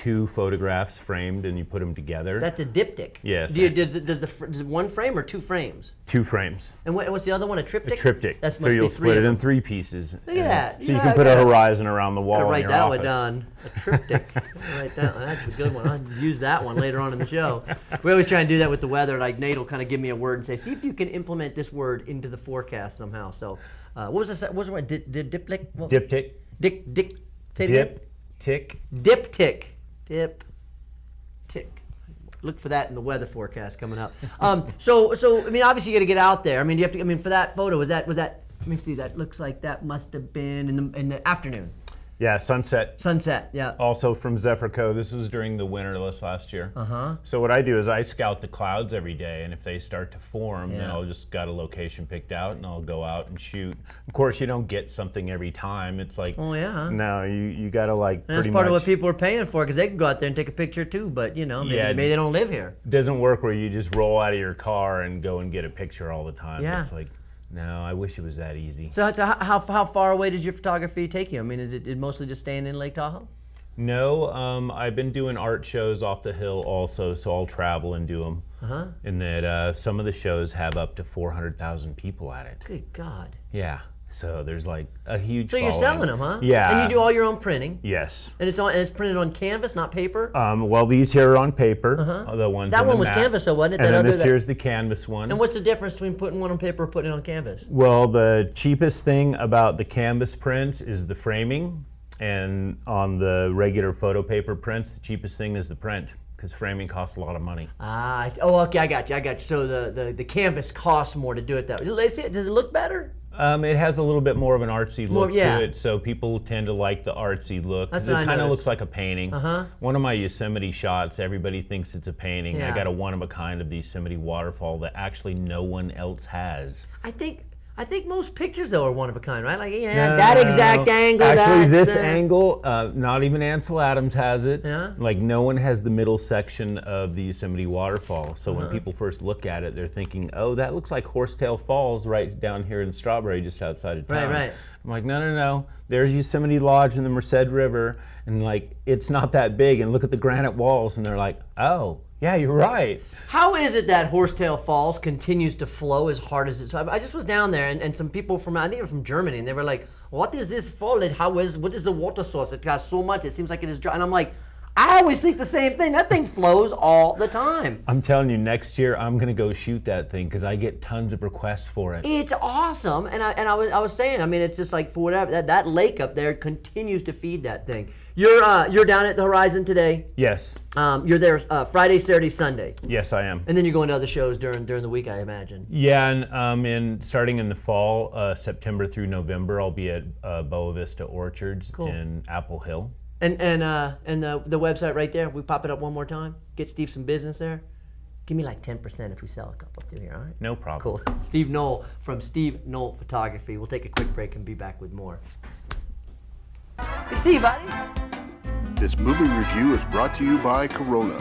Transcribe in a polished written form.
2 photographs framed and you put them together. That's a diptych. Yes. Does it one frame or 2 frames? 2 frames. And what's the other one? A triptych? A triptych. That So must you'll be 3 split of it in them. 3 pieces. Look at that. So you can put a horizon around the wall Gotta in write your that office. one down. A triptych. Write that one. That's a good one. I'll use that one later on in the show. We always try and do that with the weather. Like Nate will kind of give me a word and say, see if you can implement this word into the forecast somehow. So what was this? What was the word? Diptych? Diptych. Diptych. Diptych. Look for that in the weather forecast coming up. So I mean, obviously you got to get out there. I mean, you have to. I mean, for that photo, was that? Let me see. That looks like that must have been in the afternoon. Yeah, sunset. Sunset, yeah. Also from Zephyr Co. This was during the winter last year. So what I do is I scout the clouds every day, and if they start to form, then I'll just got a location picked out, and I'll go out and shoot. Of course, you don't get something every time. It's like, no, you got to like. And that's part of what people are paying for, because they can go out there and take a picture too, but you know, maybe they don't live here. It doesn't work where you just roll out of your car and go and get a picture all the time. Yeah. It's like, no, I wish it was that easy. So how far away does your photography take you? I mean, is it mostly just staying in Lake Tahoe? No, I've been doing art shows off the hill also, so I'll travel and do them. And that some of the shows have up to 400,000 people at it. Good God. Yeah, so there's like a huge So you're selling them, huh? Yeah. And you do all your own printing? Yes. And it's printed on canvas, not paper? Well, these here are on paper. The ones that in one the was mat. canvas, though, wasn't it? And then this here's the canvas one. And what's the difference between putting one on paper or putting it on canvas? Well, the cheapest thing about the canvas prints is the framing. And on the regular photo paper prints, the cheapest thing is the print, because framing costs a lot of money. Okay, I got you. So the canvas costs more to do it that way. Does it look better? It has a little bit more of an artsy look to it, so people tend to like the artsy look. That's it what I kind of noticed. looks like a painting. One of my Yosemite shots, everybody thinks it's a painting. I got a one-of-a-kind of the Yosemite waterfall that actually no one else has. I think most pictures, though, are one of a kind, right? Like, that exact angle. Actually, this angle, not even Ansel Adams has it. Yeah? Like, no one has the middle section of the Yosemite waterfall. So when people first look at it, they're thinking, oh, that looks like Horsetail Falls right down here in Strawberry, just outside of town. Right. I'm like, no. There's Yosemite Lodge and the Merced River, and like, it's not that big. And look at the granite walls, and they're like, oh, yeah, you're right. How is it that Horsetail Falls continues to flow as hard as it? So I just was down there, and some people from, I think they were from Germany, and they were like, what is this fall? What is the water source? It got so much, it seems like it is dry. And I'm like, I always think the same thing. That thing flows all the time. I'm telling you, next year I'm gonna go shoot that thing because I get tons of requests for it. It's awesome, and I was saying, I mean, it's just like for whatever that lake up there continues to feed that thing. You're down at the Horizon today. Yes. You're there Friday, Saturday, Sunday. Yes, I am. And then you're going to other shows during the week, I imagine. Yeah, and starting in the fall, September through November, I'll be at Boa Vista Orchards in Apple Hill. And the website right there, we pop it up one more time. Get Steve some business there. Give me like 10% if we sell a couple through here, all right? No problem. Cool. Steve Newell from Steve Newell Photography. We'll take a quick break and be back with more. Good to see you, buddy. This movie review is brought to you by Corona.